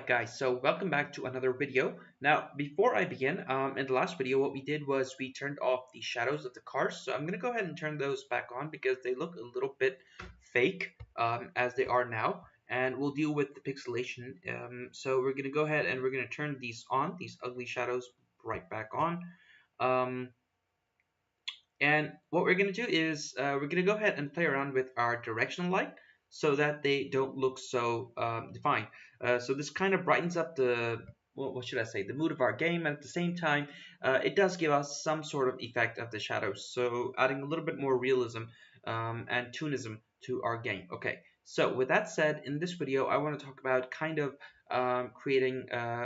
Alright guys, so welcome back to another video. Now, before I begin, in the last video what we did was we turned off the shadows of the cars. So I'm going to go ahead and turn those back on because they look a little bit fake as they are now. And we'll deal with the pixelation. So we're going to go ahead and we're going to turn these on, these ugly shadows right back on. Um, and what we're going to do is we're going to go ahead and play around with our directional light so that they don't look so defined. So this kind of brightens up the, well, what should I say, the mood of our game, and at the same time, it does give us some sort of effect of the shadows. So adding a little bit more realism and tunism to our game. Okay, so with that said, in this video, I want to talk about kind of creating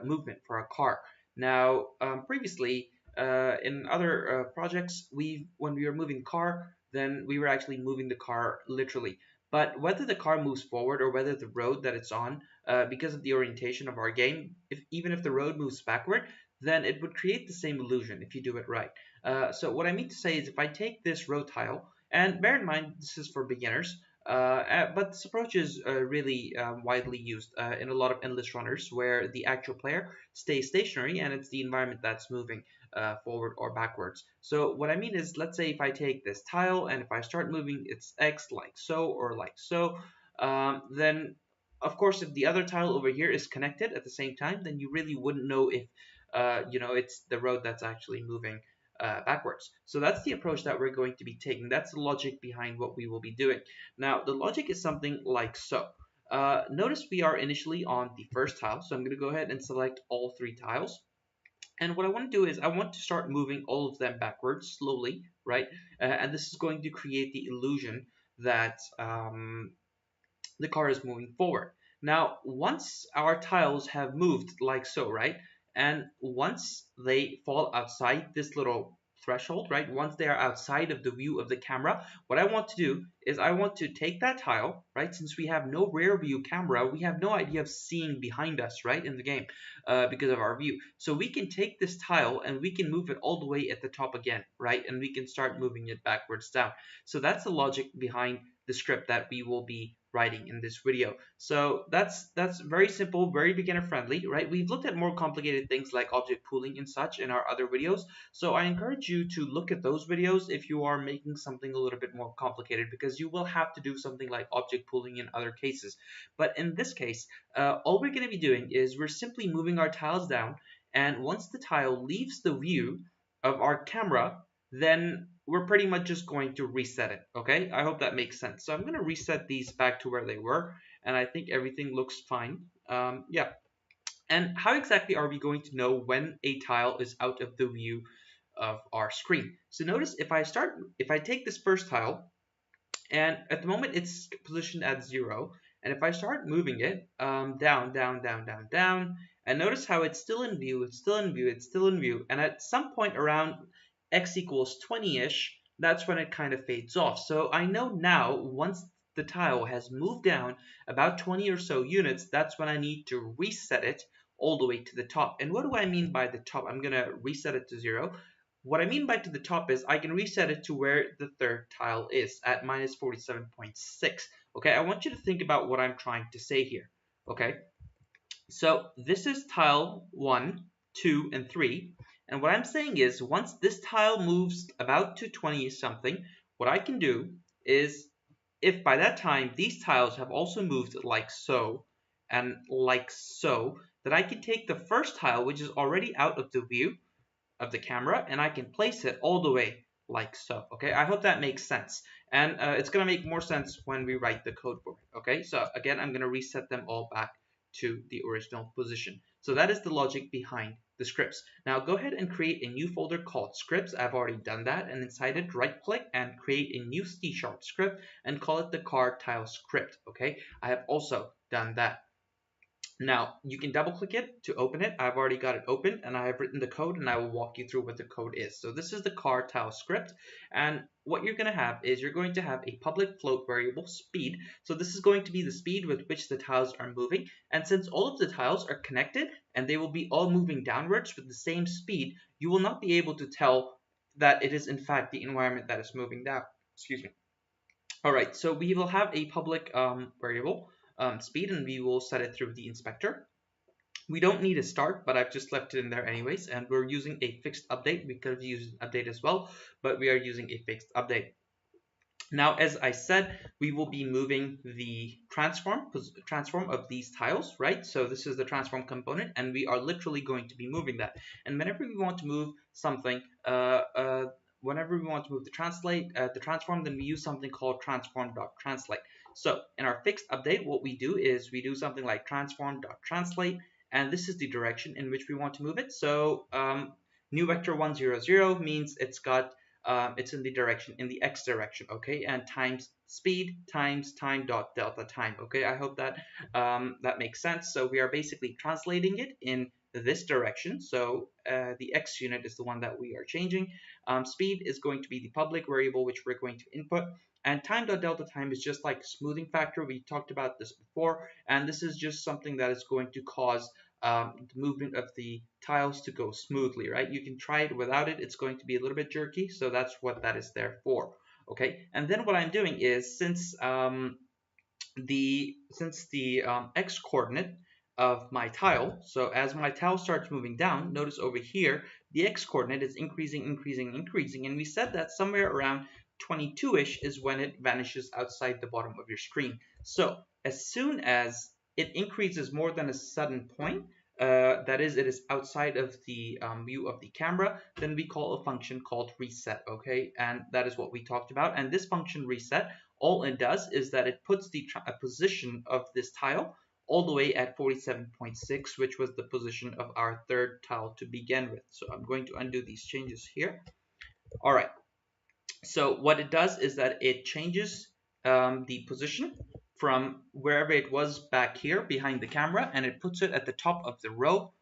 movement for a car. Now, previously, in other projects, when we were moving the car, then we were actually moving the car literally. But whether the car moves forward or whether the road that it's on, because of the orientation of our game, even if the road moves backward, then it would create the same illusion if you do it right. So what I mean to say is if I take this road tile, and bear in mind this is for beginners, but this approach is really widely used in a lot of endless runners where the actual player stays stationary and it's the environment that's moving forward or backwards. So what I mean is, let's say if I take this tile and if I start moving its X like so or like so, then of course if the other tile over here is connected at the same time, then you really wouldn't know if it's the road that's actually moving backwards. So that's the approach that we're going to be taking. That's the logic behind what we will be doing. Now the logic is something like so. Notice we are initially on the first tile, so I'm going to go ahead and select all three tiles. And what I want to do is I want to start moving all of them backwards slowly, right? And this is going to create the illusion that the car is moving forward. Now, once our tiles have moved like so, right? And once they fall outside this little threshold, right? Once they are outside of the view of the camera, what I want to do is I want to take that tile, right? Since we have no rear view camera, we have no idea of seeing behind us, right, in the game because of our view. So we can take this tile and we can move it all the way at the top again, right? And we can start moving it backwards down. So that's the logic behind the script that we will be writing in this video. So that's very simple, very beginner friendly, right? We've looked at more complicated things like object pooling and such in our other videos. So I encourage you to look at those videos if you are making something a little bit more complicated, because you will have to do something like object pooling in other cases. But in this case, all we're going to be doing is we're simply moving our tiles down, and once the tile leaves the view of our camera, then we're pretty much just going to reset it. Okay, I hope that makes sense. So I'm going to reset these back to where they were, and I think everything looks fine. Yeah. And how exactly are we going to know when a tile is out of the view of our screen? So notice if I take this first tile, and at the moment it's positioned at 0, and if I start moving it down, down, down, down, down, and notice how it's still in view, it's still in view, it's still in view, and at some point around x equals 20-ish, that's when it kind of fades off. So I know now once the tile has moved down about 20 or so units, that's when I need to reset it all the way to the top. And what do I mean by the top? I'm going to reset it to 0. What I mean by to the top is I can reset it to where the third tile is at minus 47.6. Okay, I want you to think about what I'm trying to say here. Okay, so this is tile 1, 2, and 3. And what I'm saying is once this tile moves about to 20 something, what I can do is if by that time these tiles have also moved like so and like so, then I can take the first tile, which is already out of the view of the camera, and I can place it all the way like so. Okay, I hope that makes sense, and it's gonna make more sense when we write the code for it. Okay, so again I'm gonna reset them all back to the original position. So that is the logic behind the scripts. Now go ahead and create a new folder called scripts. I've already done that, and inside it right click and create a new C# script and call it the car tile script. Okay, I have also done that. Now, you can double click it to open it. I've already got it open and I have written the code, and I will walk you through what the code is. So this is the car tile script, and what you're going to have is you're going to have a public float variable speed. So this is going to be the speed with which the tiles are moving, and since all of the tiles are connected and they will be all moving downwards with the same speed, you will not be able to tell that it is in fact the environment that is moving down. Excuse me. All right, so we will have a public variable speed, and we will set it through the inspector. We don't need a start, but I've just left it in there anyways. And we're using a fixed update. We could have used an update as well, but we are using a fixed update. Now, as I said, we will be moving the transform of these tiles, right? So this is the transform component, and we are literally going to be moving that. And whenever we want to move something, whenever we want to move the transform, then we use something called transform.translate. So in our fixed update, what we do is we do something like transform.translate, and this is the direction in which we want to move it. So new vector 100 means it's in the direction, in the x direction, okay, and times speed times time dot delta time, okay. I hope that that makes sense. So we are basically translating it in this direction. So the x unit is the one that we are changing. Speed is going to be the public variable which we're going to input, and time dot delta time is just like smoothing factor. We talked about this before, and this is just something that is going to cause the movement of the tiles to go smoothly, right? You can try it without it. It's going to be a little bit jerky, so that's what that is there for. Okay, and then what I'm doing is, since the x coordinate of my tile, so as my tile starts moving down, notice over here the x coordinate is increasing, increasing, increasing, and we said that somewhere around 22-ish is when it vanishes outside the bottom of your screen. So as soon as it increases more than a certain point, that is, it is outside of the view of the camera, then we call a function called reset, okay? And that is what we talked about. And this function reset, all it does is that it puts the position of this tile all the way at 47.6, which was the position of our third tile to begin with. So I'm going to undo these changes here. All right. So what it does is that it changes the position from wherever it was back here behind the camera, and it puts it at the top of the row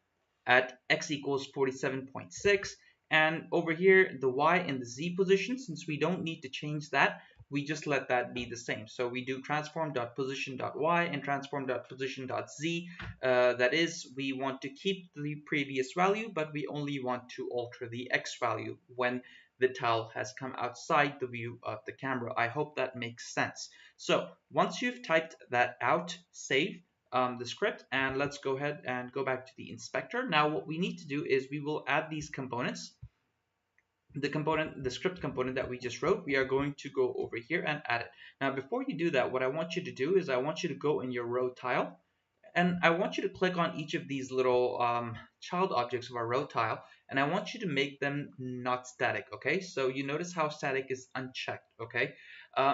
at x equals 47.6. And over here, the y and the z position, since we don't need to change that, we just let that be the same. So we do transform.position.y and transform.position.z. That is, we want to keep the previous value, but we only want to alter the x value when the tile has come outside the view of the camera. I hope that makes sense. So once you've typed that out, save the script, and let's go ahead and go back to the inspector. Now what we need to do is we will add these components. The script component that we just wrote, we are going to go over here and add it. Now before you do that, what I want you to do is I want you to go in your row tile, and I want you to click on each of these little child objects of our row tile, and I want you to make them not static, okay? So you notice how static is unchecked, okay?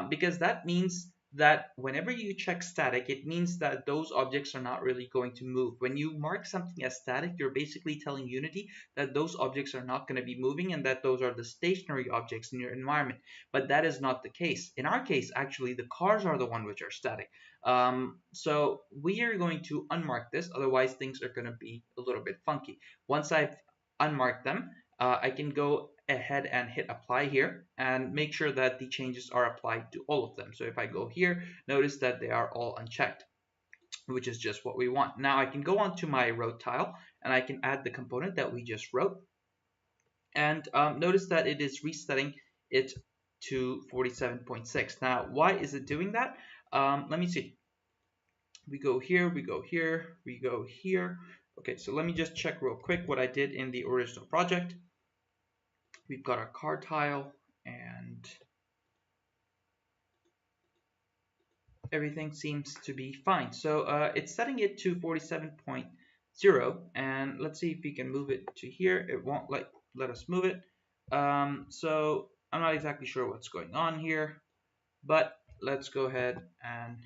Because that means that whenever you check static, it means that those objects are not really going to move. When you mark something as static, you're basically telling Unity that those objects are not going to be moving and that those are the stationary objects in your environment. But that is not the case. In our case, actually, the cars are the one which are static. So we are going to unmark this, otherwise things are going to be a little bit funky. Once I've unmarked them, I can go ahead and hit apply here and make sure that the changes are applied to all of them. So if I go here, notice that they are all unchecked, which is just what we want. Now I can go on to my row tile and I can add the component that we just wrote. And notice that it is resetting it to 47.6. Now, why is it doing that? Let me see. We go here, we go here, we go here. Okay, so let me just check real quick what I did in the original project. We've got our car tile and everything seems to be fine. So it's setting it to 47.0, and let's see if we can move it to here. It won't let us move it. So I'm not exactly sure what's going on here, but let's go ahead and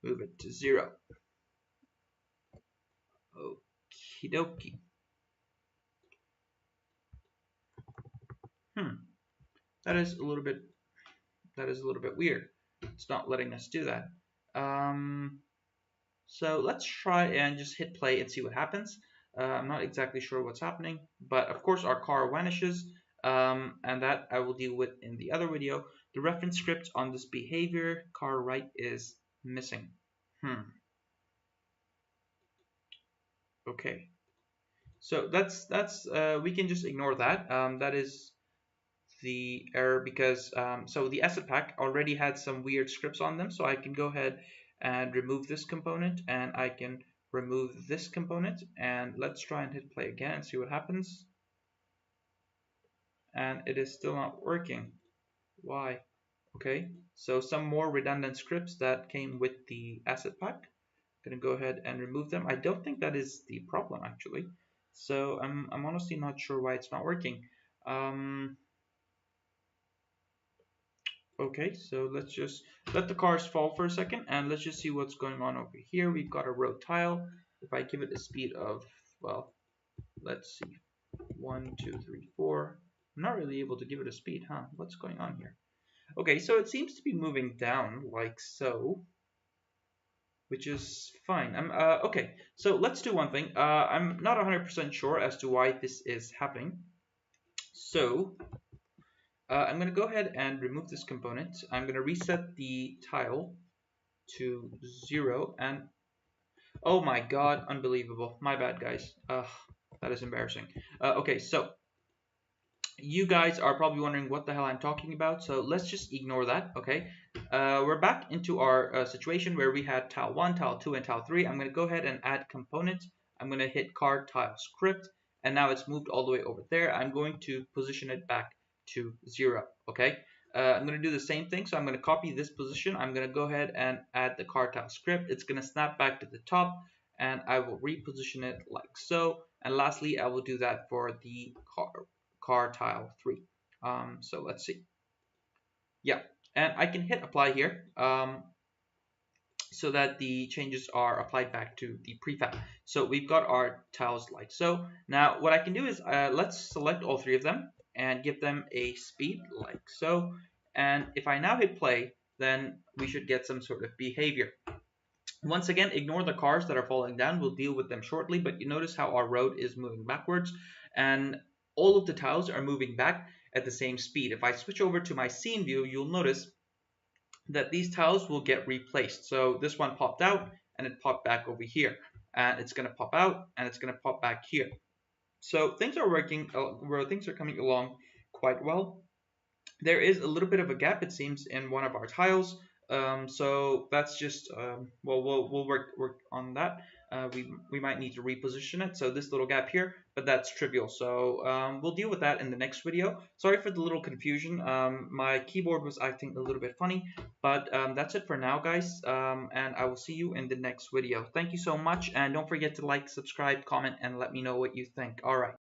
move it to 0. Okie dokie. That is a little bit weird. It's not letting us do that. So let's try and just hit play and see what happens. I'm not exactly sure what's happening, but of course our car vanishes, and that I will deal with in the other video. The reference script on this behavior car right is missing. Okay. So that's we can just ignore that. That is the error because so the asset pack already had some weird scripts on them, so I can go ahead and remove this component and I can remove this component, and let's try and hit play again and see what happens. And it is still not working. Why? Okay, so some more redundant scripts that came with the asset pack. Gonna go ahead and remove them. I don't think that is the problem actually. So I'm honestly not sure why it's not working. Um, okay, so let's just let the cars fall for a second and let's just see what's going on over here. We've got a road tile. If I give it a speed of, well, let's see, 1, 2, 3, 4. I'm not really able to give it a speed, huh? What's going on here? Okay, so it seems to be moving down like so, which is fine. Okay, so let's do one thing. I'm not 100% sure as to why this is happening. So I'm going to go ahead and remove this component. I'm going to reset the tile to 0 and oh my god, unbelievable. My bad, guys. That is embarrassing. Okay, so you guys are probably wondering what the hell I'm talking about, so let's just ignore that, okay? We're back into our situation where we had tile 1, tile 2, and tile 3. I'm going to go ahead and add component. I'm going to hit car tile script, and now it's moved all the way over there. I'm going to position it back to 0, okay? I'm going to do the same thing, so I'm going to copy this position. I'm going to go ahead and add the car tile script. It's going to snap back to the top, and I will reposition it like so. And lastly, I will do that for the car tile 3. So let's see. Yeah, and I can hit apply here so that the changes are applied back to the prefab. So we've got our tiles like so. Now what I can do is let's select all 3 of them and give them a speed like so. And if I now hit play, then we should get some sort of behavior. Once again, ignore the cars that are falling down. We'll deal with them shortly, but you notice how our road is moving backwards and all of the tiles are moving back at the same speed. If I switch over to my scene view, you'll notice that these tiles will get replaced. So this one popped out and it popped back over here. And it's going to pop out and it's going to pop back here. So things are working, things are coming along quite well. There is a little bit of a gap, it seems, in one of our tiles. So that's just well, we'll work on that. We might need to reposition it. So this little gap here, but that's trivial. So we'll deal with that in the next video. Sorry for the little confusion. My keyboard was acting a little bit funny, but that's it for now, guys. And I will see you in the next video. Thank you so much, and don't forget to like, subscribe, comment, and let me know what you think. All right.